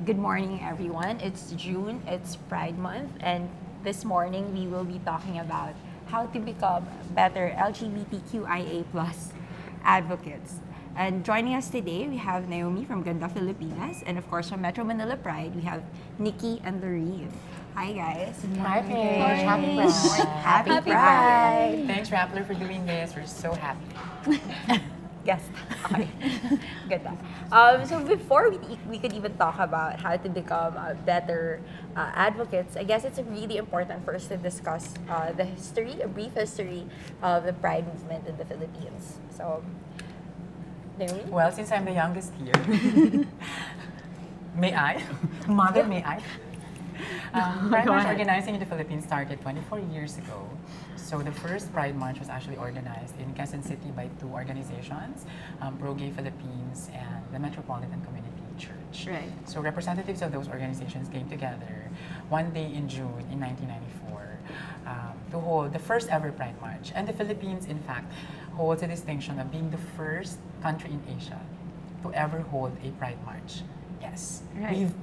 Good morning, everyone. It's June, it's Pride Month, and this morning we will be talking about how to become better LGBTQIA plus advocates. And joining us today, we have Naomi from Ganda Filipinas, and of course from Metro Manila Pride, we have Nikki and Lorene. Hi guys. Good Hi, morning. Paige. Happy Pride. Happy Pride. Thanks, Rappler, for doing this. We're so happy. Yes. Okay. Good. So before we could even talk about how to become better advocates, I guess it's really important for us to discuss the history, a brief history of the Pride movement in the Philippines. So, Naomi? Well, since I'm the youngest here, may I? Mother, may I? Pride March organizing in the Philippines started 24 years ago. So the first Pride March was actually organized in Quezon City by two organizations, Pro-Gay Philippines and the Metropolitan Community Church. Right. So representatives of those organizations came together one day in June in 1994 to hold the first ever Pride March. And the Philippines, in fact, holds a distinction of being the first country in Asia to ever hold a Pride March. Yes. Right. We've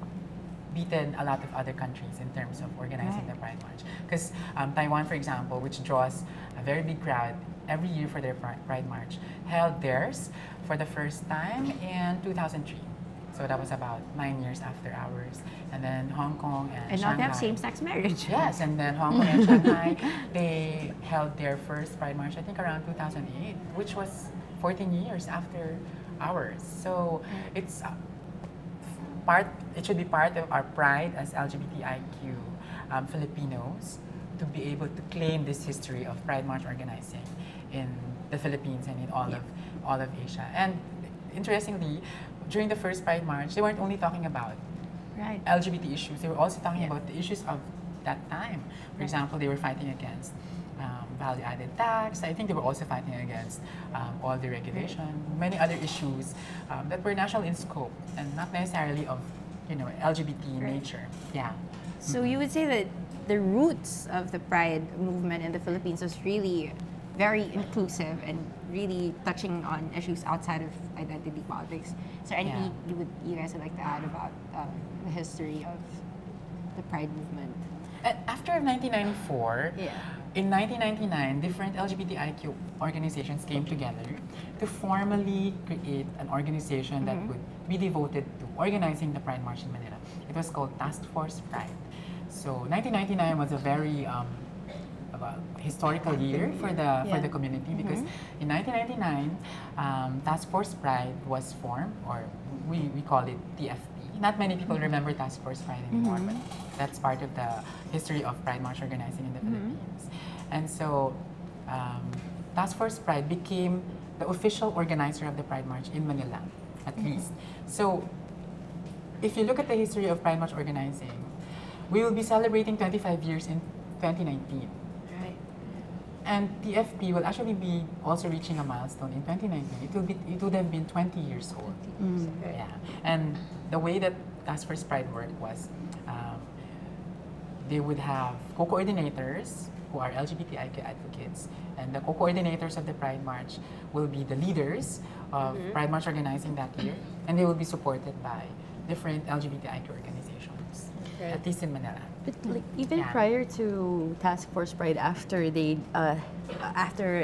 beaten a lot of other countries in terms of organizing the Pride March. Because Taiwan, for example, which draws a very big crowd every year for their Pride March, held theirs for the first time in 2003. So that was about 9 years after ours. And then Hong Kong and Not Shanghai. have same-sex marriage. Yes, and then Hong Kong and Shanghai, they held their first Pride March, I think around 2008, which was 14 years after ours. So it's it should be part of our pride as LGBTIQ Filipinos to be able to claim this history of Pride March organizing in the Philippines and in all of Asia. And interestingly, during the first Pride March, they weren't only talking about LGBT issues, they were also talking about the issues of that time. For example, they were fighting against value-added tax. I think they were also fighting against all the regulation, many other issues that were national in scope and not necessarily of LGBT nature. Yeah. So you would say that the roots of the Pride movement in the Philippines was really very inclusive and really touching on issues outside of identity politics. Is there anything you guys would like to add about the history of the Pride movement? After 1994, in 1999, different LGBTIQ organizations came together to formally create an organization that would be devoted to organizing the Pride March in Manila. It was called Task Force Pride. So 1999 was a very historical year for the community because in 1999, Task Force Pride was formed, or we call it TFP. Not many people remember Task Force Pride anymore, but that's part of the history of Pride March organizing in the Philippines. And so Task Force Pride became the official organizer of the Pride March in Manila, at least. So if you look at the history of Pride March organizing, we will be celebrating 25 years in 2019. Right. And TFP will actually be also reaching a milestone in 2019. It would have been 20 years old. Yeah. And the way that Task Force Pride worked was they would have co-coordinators who are LGBTIQ advocates, and the co-coordinators of the Pride March will be the leaders of Pride March organizing that year, and they will be supported by different LGBTIQ organizations, at least in Manila. But like, even prior to Task Force Pride, after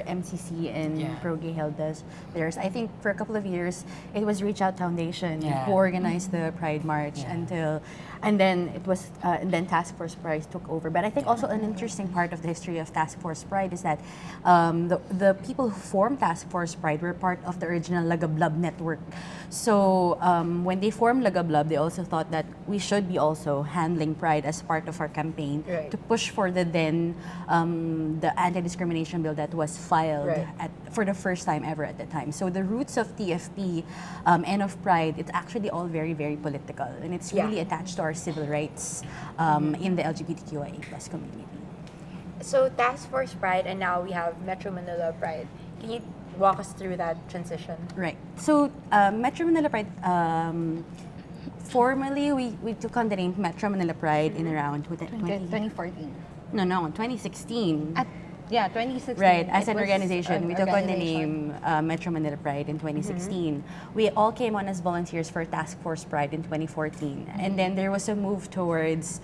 MCC and Pro-Gay held theirs, I think for a couple of years it was Reach Out Foundation who organized the Pride March and then Task Force Pride took over. But I think also an interesting part of the history of Task Force Pride is that the people who formed Task Force Pride were part of the original Lagablab network. So when they formed Lagablab, they also thought that we should be also handling Pride as part of our campaign to push for the anti-discrimination bill that was filed for the first time ever at the time. So the roots of TFP and of Pride, it's actually all very, very political, and it's really attached to our civil rights in the LGBTQIA plus community. So Task Force Pride, and now we have Metro Manila Pride. Can you walk us through that transition? Right. So Metro Manila Pride, formally we took on the name Metro Manila Pride in around 2014. No, 2016. Yeah, 2016. Right, as it an was organization, an we took on the organization. name Metro Manila Pride in 2016. We all came on as volunteers for Task Force Pride in 2014. And then there was a move towards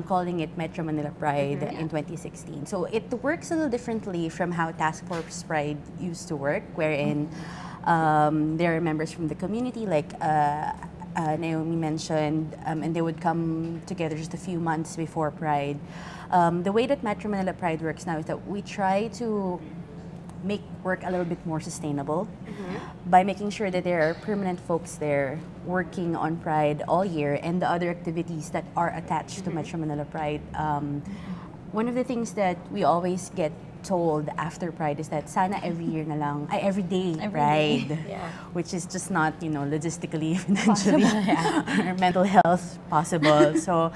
calling it Metro Manila Pride in 2016. So it works a little differently from how Task Force Pride used to work, wherein there are members from the community, like Naomi mentioned, and they would come together just a few months before Pride. The way that Metro Manila Pride works now is that we try to make work a little bit more sustainable by making sure that there are permanent folks there working on Pride all year and the other activities that are attached to Metro Manila Pride. One of the things that we always get told after Pride is that sana every year na lang, ay every day Pride, which is just not, logistically, financially, or mental health possible. So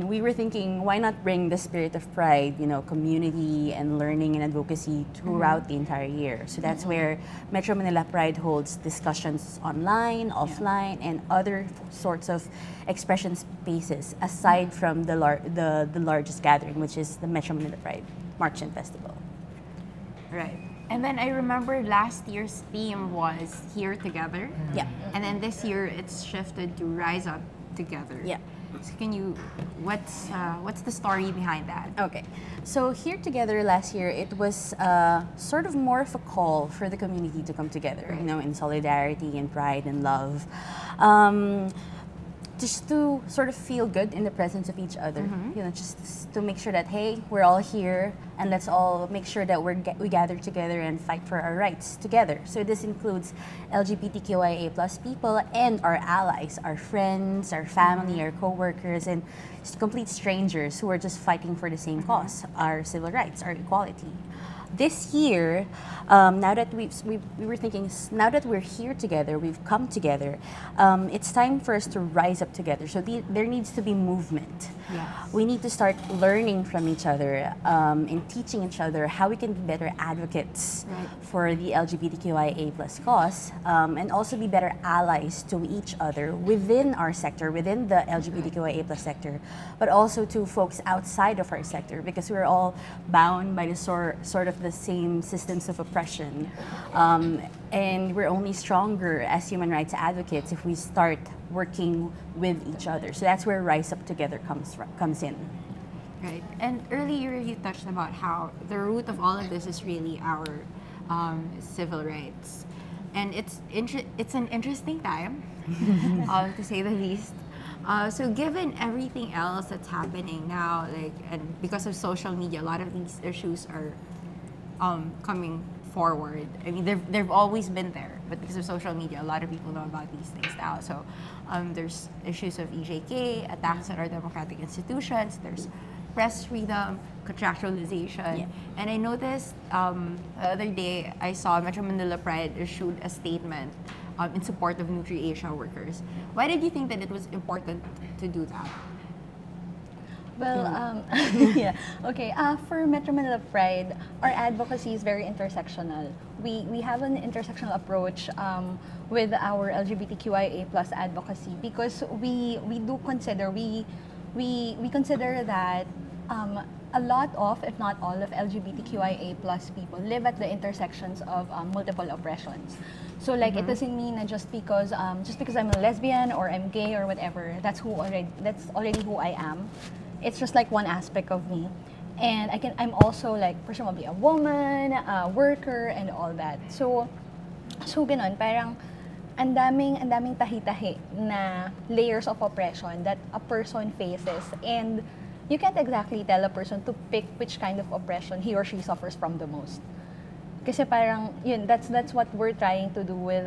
we were thinking, why not bring the spirit of Pride, community and learning and advocacy throughout the entire year. So that's where Metro Manila Pride holds discussions online, offline, and other sorts of expression spaces aside from the largest gathering, which is the Metro Manila Pride March and Festival. Right. And then I remember last year's theme was Here Together. Yeah. And then this year it's shifted to Rise Up Together. Yeah. So what's the story behind that? Okay. So Here Together last year, it was sort of more of a call for the community to come together, in solidarity and pride and love. Just to sort of feel good in the presence of each other, just to make sure that, hey, we're all here and let's all make sure that we gather together and fight for our rights together. So this includes LGBTQIA plus people and our allies, our friends, our family, our co-workers, and just complete strangers who are just fighting for the same cause, our civil rights, our equality. This year, now that we were thinking, now that we're here together, we've come together, it's time for us to rise up together. So there needs to be movement. Yes. We need to start learning from each other and teaching each other how we can be better advocates for the LGBTQIA plus cause, and also be better allies to each other within our sector, within the LGBTQIA plus sector, but also to folks outside of our sector, because we're all bound by the sort of the same systems of oppression. And we're only stronger as human rights advocates if we start working with each other. So that's where Rise Up Together comes in. Right. And earlier you touched about how the root of all of this is really our civil rights. And it's an interesting time, to say the least. So given everything else that's happening now, and because of social media, a lot of these issues are coming forward. I mean, they've always been there, but because of social media, a lot of people know about these things now. So there's issues of EJK, attacks on our democratic institutions, there's press freedom, contractualization. And I noticed the other day, I saw Metro Manila Pride issued a statement in support of NutriAsia workers. Why did you think that it was important to do that? Well, yeah, okay. For Metro Manila Pride, our advocacy is very intersectional. We have an intersectional approach with our LGBTQIA plus advocacy, because we do consider we consider that a lot of, if not all of, LGBTQIA plus people live at the intersections of multiple oppressions. So like it doesn't mean that just because I'm a lesbian or I'm gay or whatever, that's already who I am. It's just like one aspect of me. And I'm also like presumably a woman, a worker, and all that. So ganun, parang ang daming tahi-tahi na layers of oppression that a person faces, and you can't exactly tell a person to pick which kind of oppression he or she suffers from the most. Kasi parang yun, that's what we're trying to do with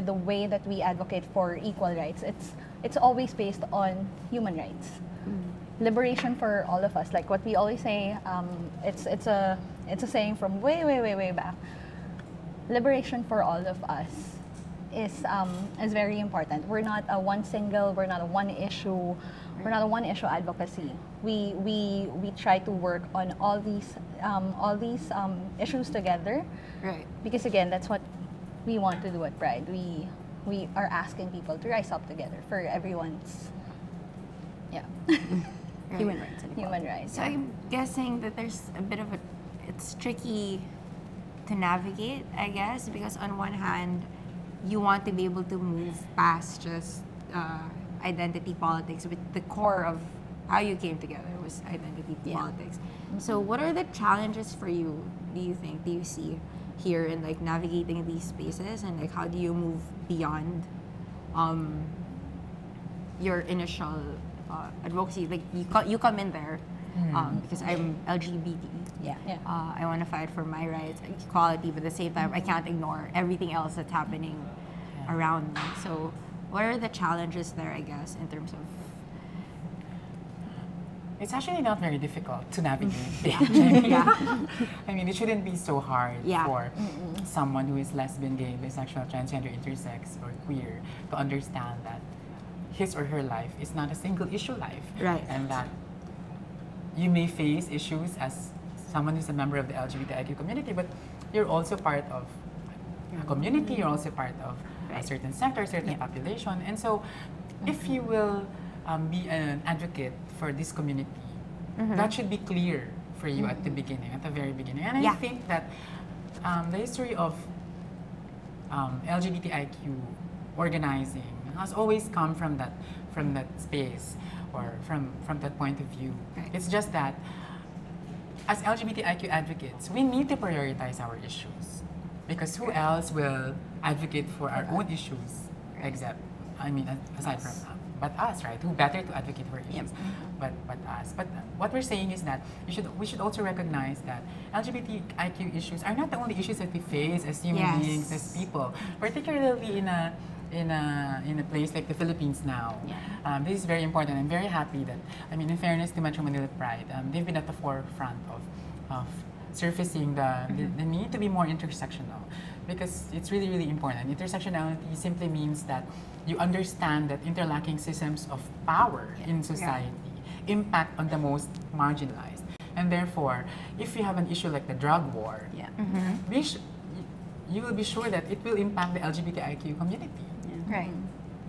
the way that we advocate for equal rights. It's always based on human rights. Liberation for all of us, like what we always say. It's a saying from way back. Liberation for all of us is very important. We're not a one issue advocacy. We try to work on all these issues together. Right. Because again, that's what we want to do at Pride. We are asking people to rise up together for everyone's Human rights. Human rights. So I'm guessing that there's a bit of a it's tricky to navigate, I guess, because on one hand, you want to be able to move past just identity politics, with the core of how you came together was identity politics. So what are the challenges for you, do you think, do you see here in like navigating these spaces, and like how do you move beyond your initial advocacy? Like you come in there because I'm LGBT. I want to fight for my rights, equality, but at the same time, I can't ignore everything else that's happening around me. So what are the challenges there, I guess, in terms of... It's actually not very difficult to navigate. I mean, it shouldn't be so hard for someone who is lesbian, gay, bisexual, transgender, intersex, or queer to understand that his or her life is not a single issue life. Right. And that you may face issues as someone who's a member of the LGBTIQ community, but you're also part of a community, you're also part of a certain sector, a certain population. And so if you will be an advocate for this community, that should be clear for you at the beginning, at the very beginning. And I think that the history of LGBTIQ organizing has always come from that space, or from that point of view. It's just that as LGBTIQ advocates, we need to prioritize our issues, because who else will advocate for our own issues except, aside from but us, right? Who better to advocate for issues but us? But what we're saying is that we should also recognize that LGBTIQ issues are not the only issues that we face as human beings, as people, particularly in a place like the Philippines now. This is very important. I'm very happy that, in fairness to Metro Manila Pride, they've been at the forefront of surfacing the need to be more intersectional, because it's really, really important. Intersectionality simply means that you understand that interlocking systems of power in society impact on the most marginalized. And therefore, if you have an issue like the drug war, you will be sure that it will impact the LGBTIQ community.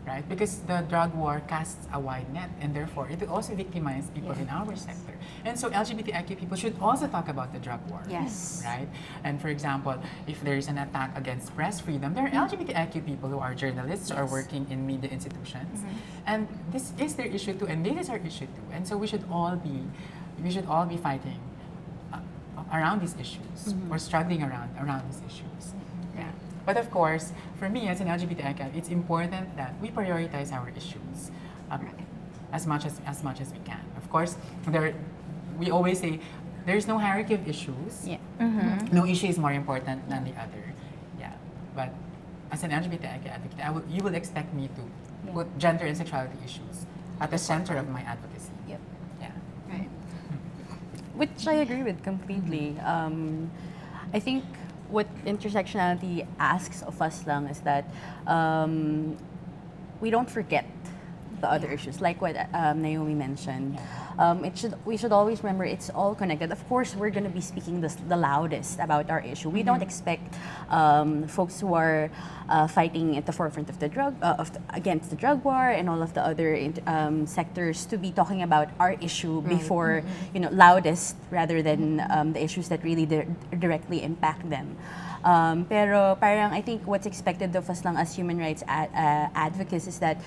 Right? Because the drug war casts a wide net, and therefore it will also victimize people in our sector. And so LGBTIQ people should also talk about the drug war. Right? And for example, if there is an attack against press freedom, there are LGBTIQ people who are journalists, or working in media institutions. And this is their issue too, and this is our issue too. And so we should all be fighting around these issues, or struggling around these issues. But of course, for me as an LGBTIQ, it's important that we prioritize our issues as much as we can. Of course, we always say there's no hierarchy of issues. No issue is more important than the other. But as an LGBTIQ advocate, you will expect me to put gender and sexuality issues at the center of my advocacy. Which I agree with completely. I think what intersectionality asks of us lang is that we don't forget the other issues, like what Naomi mentioned. We should always remember it's all connected. Of course, we're going to be speaking the loudest about our issue. We don't expect folks who are fighting at the forefront of the against the drug war and all of the other sectors to be talking about our issue before, loudest, rather than the issues that really directly impact them. Pero parang I think what's expected of us lang as human rights advocates is that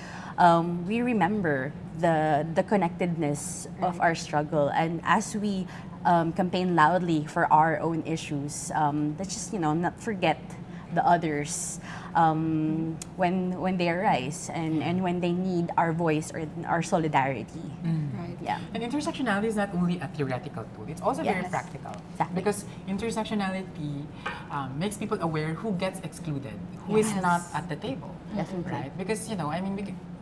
we remember the connectedness of our struggle, and as we campaign loudly for our own issues, let's just not forget the others when they arise and when they need our voice or our solidarity. And intersectionality is not only a theoretical tool, it's also very practical. Because intersectionality makes people aware who gets excluded, who is not at the table. Right? Because,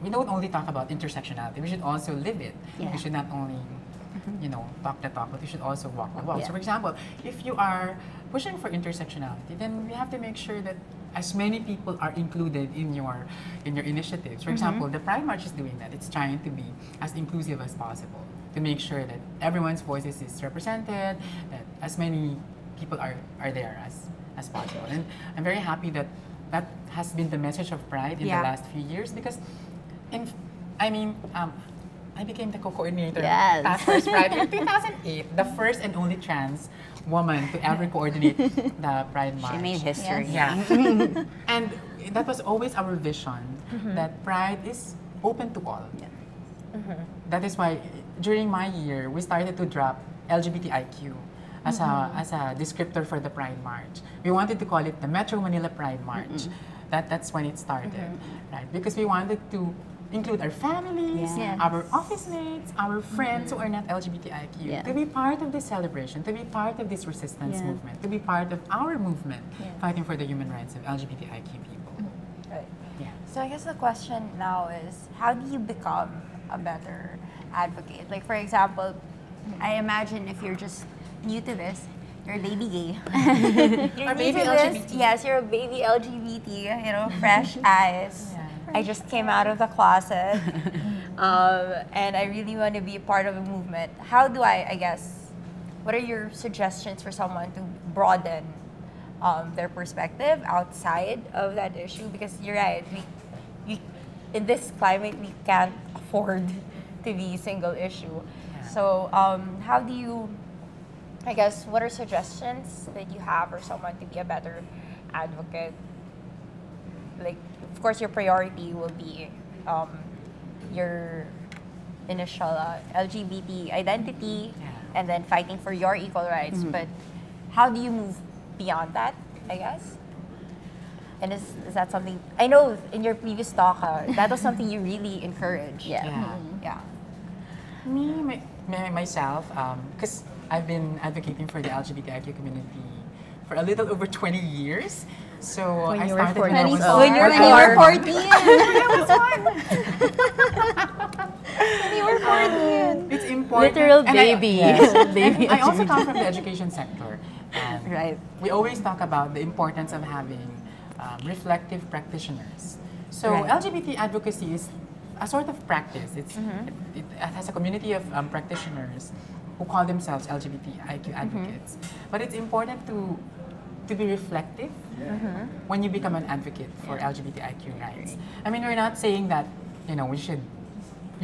we don't only talk about intersectionality, we should also live it. We should not only talk the talk, but we should also walk the walk. So for example, if you are pushing for intersectionality, then we have to make sure that as many people are included in your initiatives. For example, the Pride March is doing that. It's trying to be as inclusive as possible, to make sure that everyone's voices is represented, that as many people are there as possible. And I'm very happy that has been the message of Pride in the last few years, because I became the co-coordinator Yes. of Task Force Pride in 2008, the first and only trans woman to ever coordinate the Pride March. She made history. Yes. Yeah. And that was always our vision, that Pride is open to all. Yeah. That is why during my year, we started to drop LGBTIQ as a descriptor for the Pride March. We wanted to call it the Metro Manila Pride March. That's when it started, right? Because we wanted to include our families, Yes. our office mates, our friends who are not LGBTIQ, Yeah. to be part of this celebration, to be part of this resistance Yeah. movement, to be part of our movement Yes. fighting for the human rights of LGBTIQ people. Right. Yeah. So I guess the question now is, how do you become a better advocate? Like, for example, I imagine if you're just new to this, you're a baby gay. You're Or new baby to this. LGBT. Yes, you're a baby LGBT, you know, fresh eyes. I just came out of the closet. And I really want to be a part of a movement. How do I guess, what are your suggestions for someone to broaden their perspective outside of that issue? Because you're right, we in this climate, we can't afford to be single issue. Yeah. So how do you, I guess, what are suggestions that you have for someone to be a better advocate? Like, of course, your priority will be your initial LGBT identity, and then fighting for your equal rights. But how do you move beyond that, I guess? And is that something, I know in your previous talk, that was something you really encouraged. Yeah. Yeah. Yeah. Myself, because I've been advocating for the LGBTIQ community for a little over 20 years. So When I you were started 14. when I was When you were 14. It's important. Literal And baby. Baby I also come from the education sector. And Right. we always talk about the importance of having reflective practitioners. So Right. LGBT advocacy is a sort of practice. It has a community of practitioners who call themselves LGBTIQ advocates. But it's important to be reflective when you become an advocate for LGBTIQ rights. I mean, we're not saying that, you know, you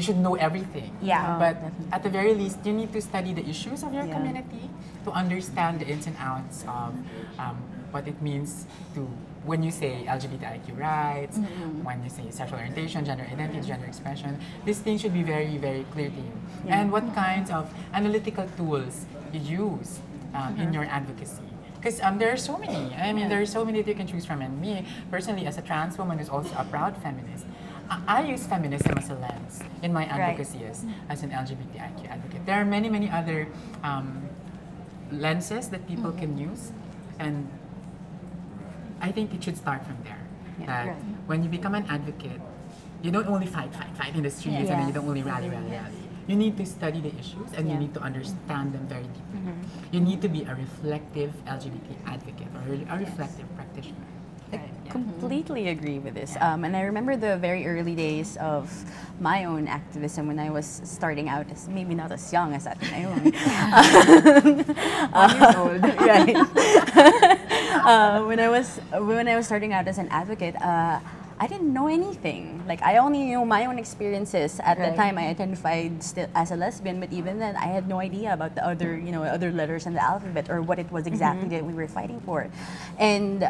should know everything. Yeah. But at the very least, you need to study the issues of your Yeah. community to understand the ins and outs of what it means to, when you say LGBTIQ rights, when you say sexual orientation, gender identity, gender expression, these things should be very, very clear to you. Yeah. And what kinds of analytical tools you use in your advocacy. Because there are so many. I mean, there are so many that you can choose from. And me, personally, as a trans woman who's also a proud feminist, I use feminism as a lens in my advocacy as an LGBTIQ advocate. There are many, many other lenses that people can use. And I think it should start from there. That Right. when you become an advocate, you don't only fight in the streets, and then you don't only rally. You need to study the issues, and you Yeah. need to understand them very deeply. You need to be a reflective LGBT advocate or a reflective practitioner. Completely agree with this. Yeah. And I remember the very early days of my own activism when I was starting out, as maybe not as young as Ate Naomi. 1 years old. Right. When I was starting out as an advocate, I didn't know anything. Like, I only knew my own experiences. At the Right. time, I identified still as a lesbian, but even then, I had no idea about the other, other letters in the alphabet or what it was exactly that we were fighting for. And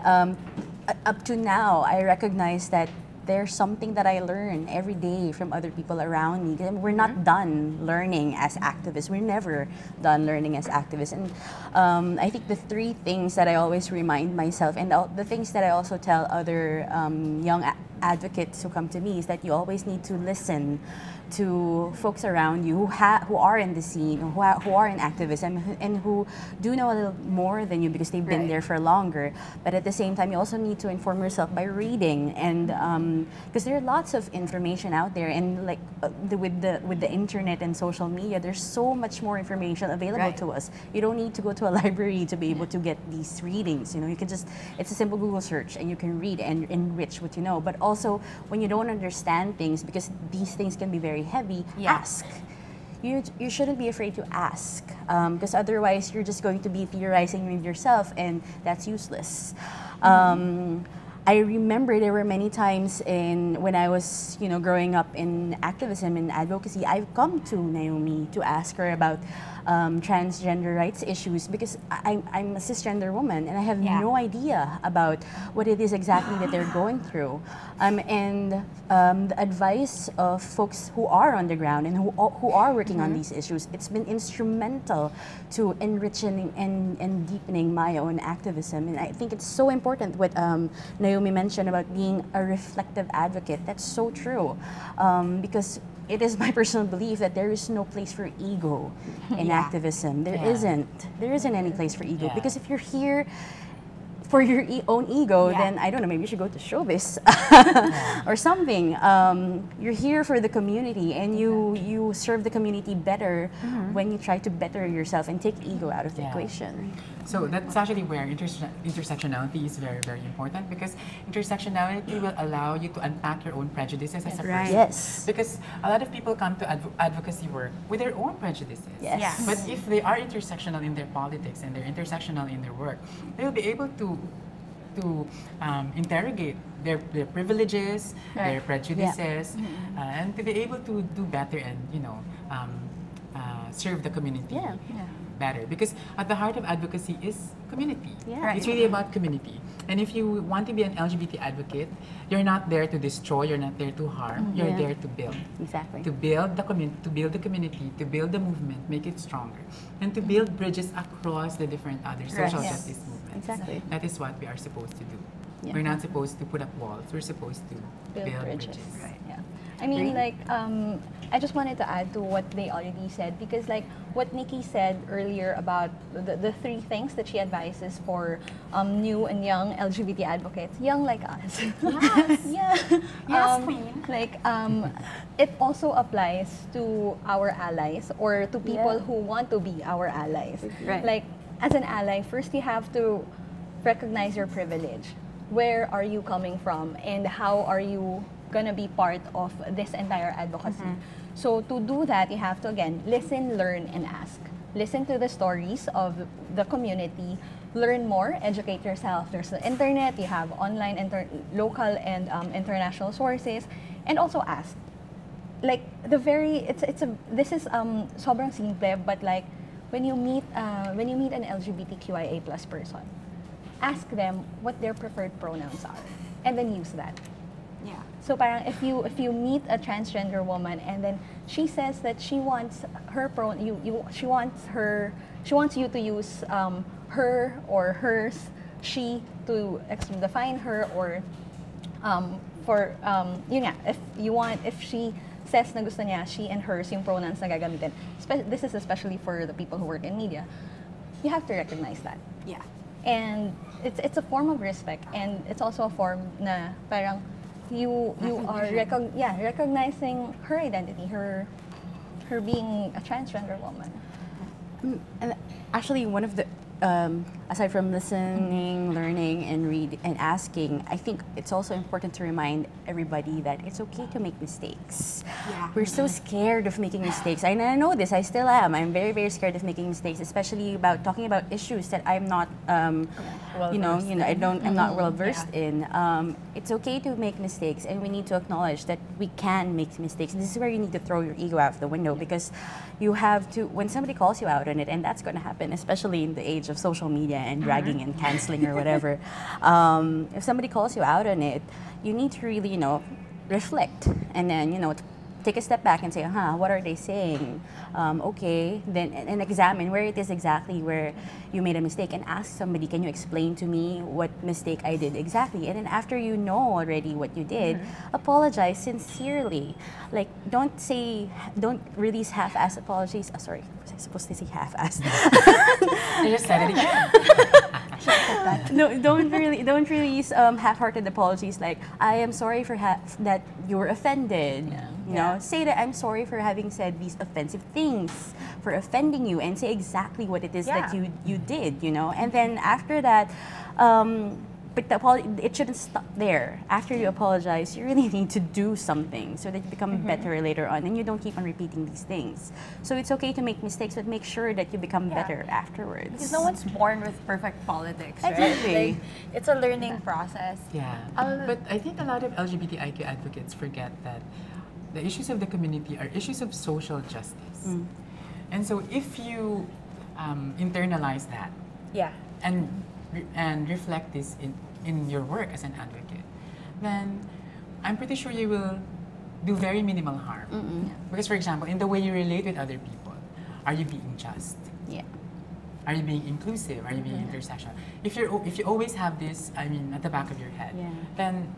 up to now, I recognize that there's something that I learn every day from other people around me. We're not done learning as activists. We're never done learning as activists. And I think the three things that I always remind myself, and the things that I also tell other young advocates who come to me, is that you always need to listen to folks around you who are in the scene, who are in activism, and who do know a little more than you because they've been Right. there for longer. But at the same time, you also need to inform yourself by reading, and because there are lots of information out there, and like with the internet and social media, there's so much more information available Right. to us. You don't need to go to a library to be able to get these readings. You can just, it's a simple Google search, and you can read and enrich what you know. But also, when you don't understand things, because these things can be very heavy, Yeah. ask. You shouldn't be afraid to ask, because otherwise you're just going to be theorizing with yourself, and that's useless. I remember there were many times when I was, growing up in activism and advocacy, I've come to Naomi to ask her about transgender rights issues because I'm a cisgender woman and I have no idea about what it is exactly that they're going through. The advice of folks who are on the ground and who are working on these issues, it's been instrumental to enriching and deepening my own activism. And I think it's so important what Naomi mentioned about being a reflective advocate. That's so true, because it is my personal belief that there is no place for ego in activism. There isn't any place for ego, because if you're here for your own ego, then I don't know, maybe you should go to showbiz or something. You're here for the community, and you serve the community better when you try to better yourself and take ego out of the equation. So that's actually where intersectionality is very, very important, because intersectionality will allow you to unpack your own prejudices as a person. Yes. Because a lot of people come to advocacy work with their own prejudices. Yes. But if they are intersectional in their politics and they're intersectional in their work, they'll be able to interrogate their privileges, their prejudices, and to be able to do better and serve the community better. Because at the heart of advocacy is community. It's really about community. And if you want to be an LGBT advocate, you're not there to destroy, you're not there to harm, you're there to build. Exactly. To build the community, to build the movement, make it stronger, and to build bridges across the different other social justice movements. Exactly. That is what we are supposed to do. Yeah. We're not supposed to put up walls, we're supposed to build bridges. Right. Yeah. I mean, like, I just wanted to add to what they already said, because like what Nikki said earlier about the three things that she advises for new and young LGBT advocates, young like us. Yes. Yes, queen. Like, it also applies to our allies or to people who want to be our allies. Right. Like, as an ally, first you have to recognize your privilege. Where are you coming from, and how are you gonna be part of this entire advocacy? So to do that, you have to, again, listen, learn, and ask. Listen to the stories of the community, learn more, educate yourself. There's the internet, you have online, local, and international sources, and also ask. Like, this is sobrang simple, but like, when you meet an LGBTQIA+ person, ask them what their preferred pronouns are, and then use that. Yeah. So parang if you meet a transgender woman and then she says that she wants her she wants you to use her or hers, she to define her, or if she says na gusto niya she and hers yung pronouns na gagamitin. This is especially for the people who work in media. You have to recognize that. Yeah. And it's a form of respect, and it's also a form na parang you are recognizing her identity, her being a transgender woman. And actually, one of the aside from listening, learning, and read and asking, I think it's also important to remind everybody that it's okay to make mistakes. Yeah. We're so scared of making mistakes. I know this. I still am. I'm very, very scared of making mistakes, especially about talking about issues that I'm not, I'm not well versed in. It's okay to make mistakes, and we need to acknowledge that we can make mistakes. This is where you need to throw your ego out the window, because you have to, when somebody calls you out on it, and that's going to happen, especially in the age of social media and dragging and canceling or whatever. If somebody calls you out on it, you need to really, reflect, and then, take a step back and say, what are they saying? Okay, then and examine where it is exactly where you made a mistake, and ask somebody, can you explain to me what mistake I did exactly? And then after you know already what you did, apologize sincerely. Like, don't release half-assed apologies. Sorry, was I supposed to say half-assed? You just said it again. No, don't release half-hearted apologies like, I am sorry for that you were offended. Say that I'm sorry for having said these offensive things, for offending you, and say exactly what it is that you did, and then after that, but it shouldn't stop there. After you apologize, you really need to do something so that you become better later on, and you don't keep on repeating these things. So it's okay to make mistakes, but make sure that you become better afterwards. Because no one's born with perfect politics, right? Exactly. Like, it's a learning process. Yeah. But I think a lot of LGBTIQ advocates forget that the issues of the community are issues of social justice. And so if you internalize that and reflect this in your work as an advocate, then I'm pretty sure you will do very minimal harm. Because, for example, in the way you relate with other people, are you being just? Yeah. Are you being inclusive? Are you being intersectional? If you always have this, I mean, at the back of your head, then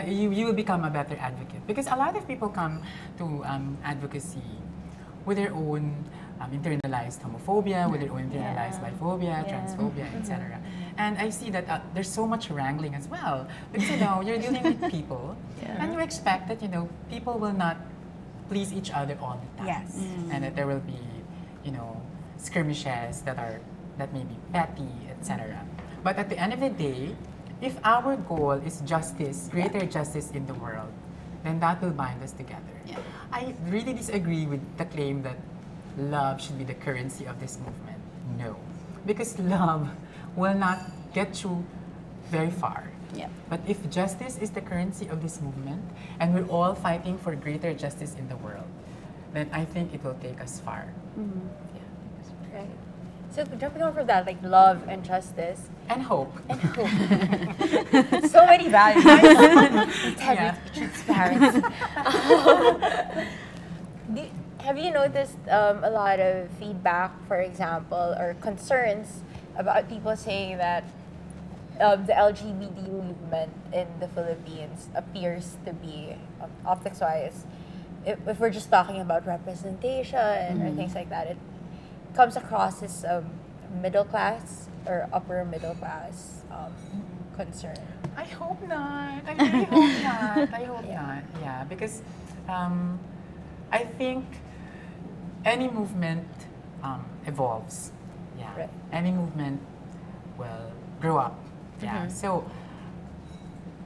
you will become a better advocate. Because a lot of people come to advocacy with their own internalized homophobia, with their own internalized biphobia, transphobia, etc. And I see that there's so much wrangling as well. Because, you're dealing with people, and you expect that, people will not please each other all the time. Yes. And that there will be, skirmishes that may be petty, etc. But at the end of the day, if our goal is justice, greater justice in the world, then that will bind us together. I really disagree with the claim that love should be the currency of this movement. No. Because love will not get you very far. But if justice is the currency of this movement, and we're all fighting for greater justice in the world, then I think it will take us far. Right. So jumping over that, like love and justice. And hope. So many values. Integrity, transparency. Have you noticed a lot of feedback, for example, or concerns about people saying that the LGBT movement in the Philippines appears to be, optics-wise, if we're just talking about representation or things like that, it comes across as middle class or upper middle class concern? I hope not. I really hope not. I hope not. Yeah, because I think any movement evolves. Yeah. Right. Any movement will grow up. Yeah. So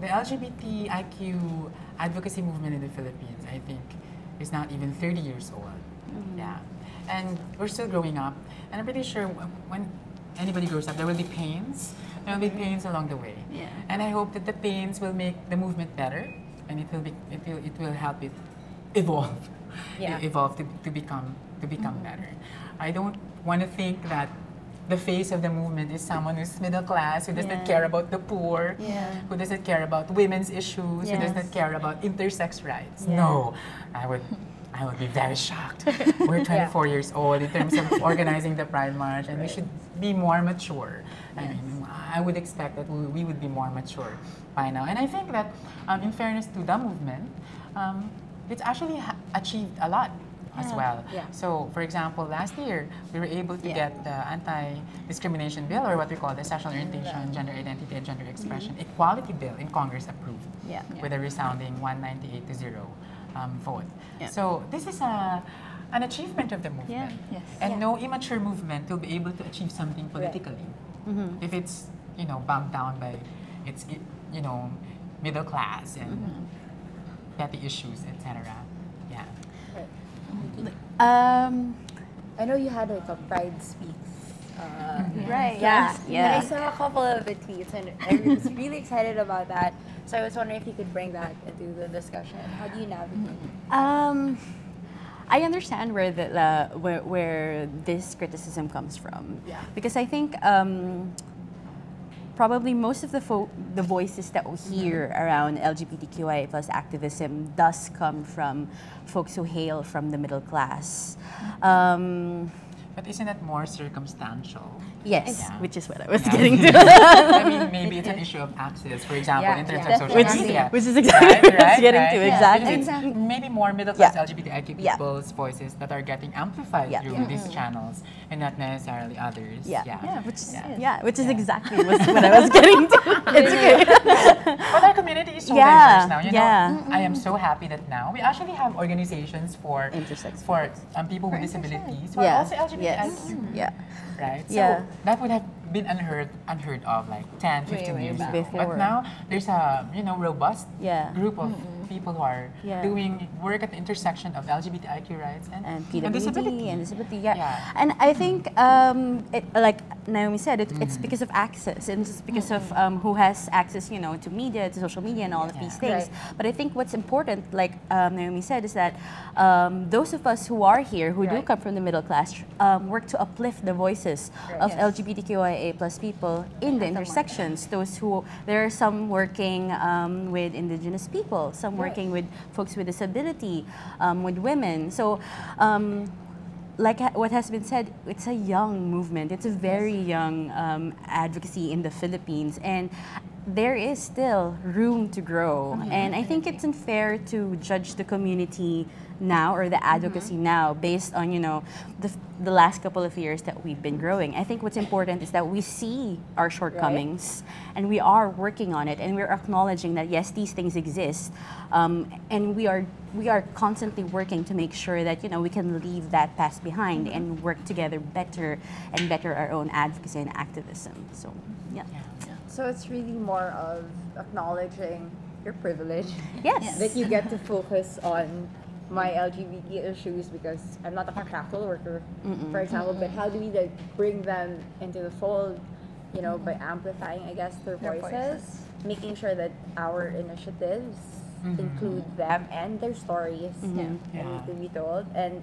the LGBTIQ advocacy movement in the Philippines, I think, is not even 30 years old. Yeah. And we're still growing up. And I'm pretty sure when anybody grows up, there will be pains. There will be pains along the way. Yeah. And I hope that the pains will make the movement better, and it will help it evolve. Evolve to become better. I don't want to think that the face of the movement is someone who's middle class, who does not care about the poor, who doesn't care about women's issues, who does not care about intersex rights. No, I would be very shocked. We're 24 years old in terms of organizing the Pride March, and we should be more mature. I mean, I would expect that we would be more mature by now. And I think that, in fairness to the movement, it's actually achieved a lot as well. So, for example, last year, we were able to get the anti-discrimination bill, or what we call the sexual orientation, gender identity, and gender expression equality bill in Congress approved with a resounding 198 to 0 vote. So this is an achievement of the movement. And no immature movement will be able to achieve something politically if it's, bogged down by its, middle class and petty issues, etc. Yeah. I know you had like a Pride Speaks. Right. And I saw a couple of the tweets, and I was really excited about that. So I was wondering if you could bring that into the discussion. How do you navigate? I understand where where this criticism comes from. Because I think probably most of the voices that we hear around LGBTQIA plus activism does come from folks who hail from the middle class. But isn't it more circumstantial? Yes, which is what I was getting to. I mean, maybe it's an issue of access, for example, in terms of social media. Which is exactly what I was getting to, exactly. It's maybe more middle-class LGBTIQ people's voices that are getting amplified through these channels, and not necessarily others. Which is exactly what I was getting to. It's okay. But our community is so diverse now. I am so happy that now we actually have organizations for intersex for people with disabilities who are also LGBT Yes. Yeah. Right? So Yeah. that would have been unheard of like 10, 15 way years back. ago. Before. But now there's a robust Yeah. group of people who are Yeah. doing work at the intersection of LGBTIQ rights And and PWD and disability, yeah. Yeah. And I think, like Naomi said, it's because of access, and it's because of who has access, to media, to social media, and all of these things. Right. But I think what's important, like Naomi said, is that those of us who are here, who do Right. come from the middle class, work to uplift the voices of Yes. LGBTQIA plus people in the intersections. There are some working with indigenous people, some working with folks with disability, with women. So, like what has been said, it's a young movement. It's a very young advocacy in the Philippines, and there is still room to grow. And I think it's unfair to judge the community now or the advocacy now based on the last couple of years that we've been growing. I think what's important is that we see our shortcomings and we are working on it, and we're acknowledging that yes, these things exist, and we are constantly working to make sure that we can leave that past behind and work together better and better our own advocacy and activism. So yeah. So it's really more of acknowledging your privilege. Yes. That you get to focus on my LGBT issues because I'm not a contractual worker, for example, but how do we bring them into the fold, by amplifying, I guess, their voices, making sure that our initiatives include them and their stories that need to be told. And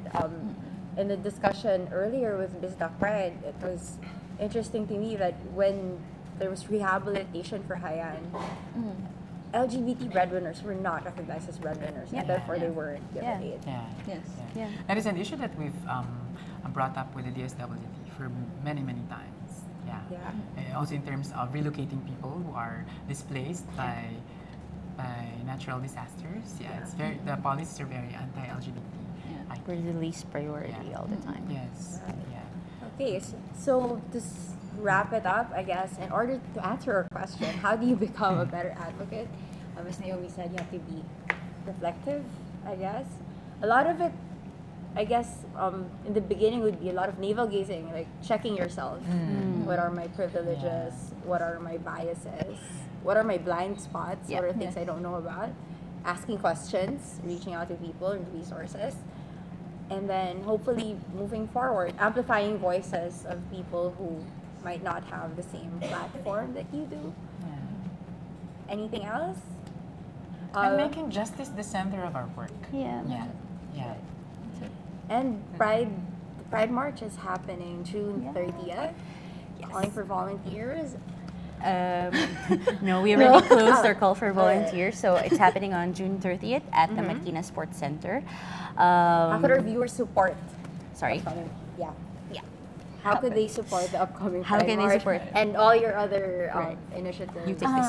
in the discussion earlier with Ms. Duck Pride, it was interesting to me that when there was rehabilitation for Haiyan, LGBT breadwinners were not recognized as breadwinners, and therefore they weren't given aid. Yes. Yeah. That is an issue that we've brought up with the DSWD for many, many times. Also in terms of relocating people who are displaced by natural disasters. The policies are very anti-LGBT. We're the least priority all the time. Yes. Okay, so to wrap it up, I guess, in order to answer our question, how do you become a better advocate? As Naomi said, you have to be reflective, I guess. A lot of it, I guess, in the beginning would be a lot of navel gazing, like checking yourself. What are my privileges? What are my biases? What are my blind spots? What are things I don't know about? Asking questions, reaching out to people and resources. And then hopefully moving forward, amplifying voices of people who might not have the same platform that you do. Anything else? And making justice the center of our work. Yeah. And the Pride March is happening June 30th. Calling for volunteers. No, we already closed our call for volunteers, so it's happening on June 30th at the Marikina Sports Center. How could our viewers support? Sorry. How could they support the upcoming How Pride can they March support? and all your other Right. initiatives? You take this.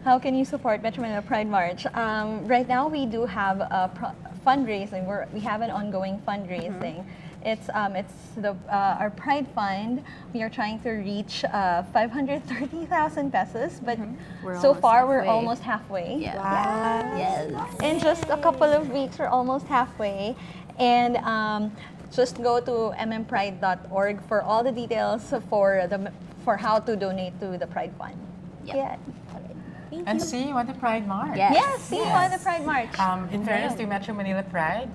How can you support Metro Manila Pride March? Right now, we do have a fundraising. We have an ongoing fundraising. It's our Pride Fund. We are trying to reach 530,000 pesos, but so far we're almost halfway. Yeah. Wow. Yes. In just a couple of weeks, we're almost halfway. And just go to mmpride.org for all the details for how to donate to the Pride Fund. Yeah. And see you at the Pride March. Yes. Yes, see you on the Pride March. In fairness to Metro Manila Pride,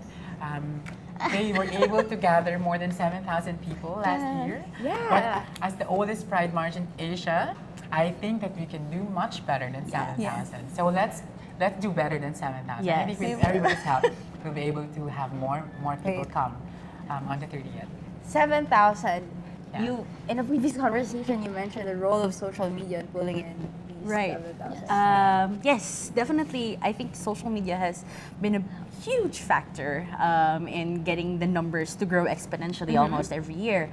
they were able to gather more than 7,000 people last year. But as the oldest Pride March in Asia, I think that we can do much better than 7,000. So let's do better than 7,000. Yes. I think with everybody's help, we'll be able to have more people come on the 30th. 7,000. Yeah. You in a previous conversation you mentioned the role of social media in pulling in these Right. 7,000. Yes, definitely. I think social media has been a huge factor in getting the numbers to grow exponentially almost every year.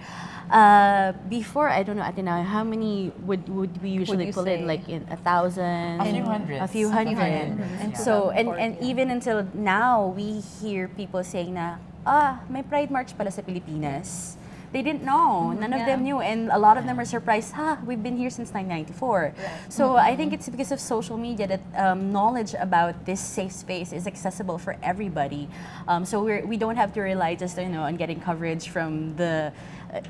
Before, I don't know, Atina, how many would we usually you pull in? say? Like in 1,000? A few hundreds. A few hundred. Yeah. So, and even until now, we hear people saying na, may Pride March pala sa Pilipinas. they didn't know. None of them knew, and a lot of them are surprised. We've been here since 1994. So I think it's because of social media that knowledge about this safe space is accessible for everybody. So we don't have to rely just on getting coverage from the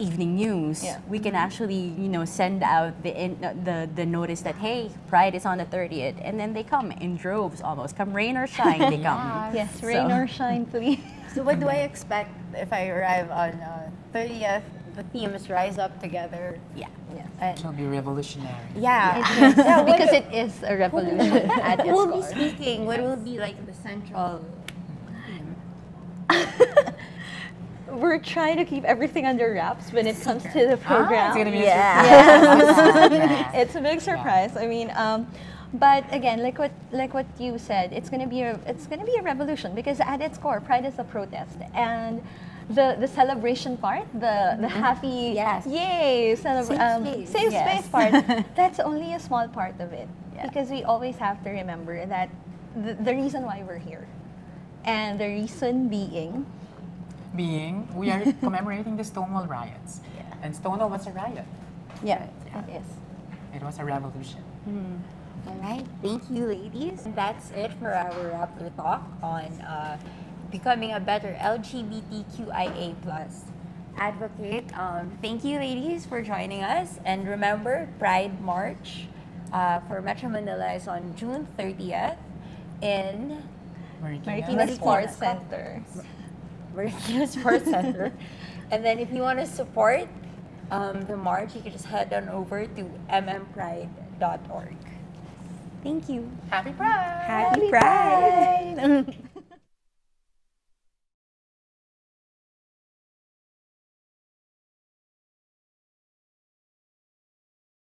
evening news. We can actually send out the notice that, hey, Pride is on the 30th, and then they come in droves almost. Come rain or shine, they come. Yes, rain or shine, please. So what do I expect if I arrive on 30th? The theme is Rise Up Together. Yeah. It will be revolutionary. Yeah. Because it is a revolution at its Who will be core. speaking? What will be like the central theme? We're trying to keep everything under wraps when it comes to the program. It's gonna be It's a big surprise. I mean, but again, like what you said, it's gonna be a revolution because at its core, Pride is a protest, and the celebration part, the happy yay safe space part, that's only a small part of it because we always have to remember that the reason why we're here, and the reason being we are commemorating the Stonewall riots, and Stonewall was a riot. it is. It was a revolution. All right, thank you, ladies. And that's it for our Rappler Talk on becoming a better LGBTQIA plus advocate. Thank you, ladies, for joining us. And remember, Pride March for Metro Manila is on June 30th in Marikina Sports Center. Marikina Sports Center. And then if you want to support the march, you can just head on over to mmpride.org. Thank you. Happy Pride! Happy Pride!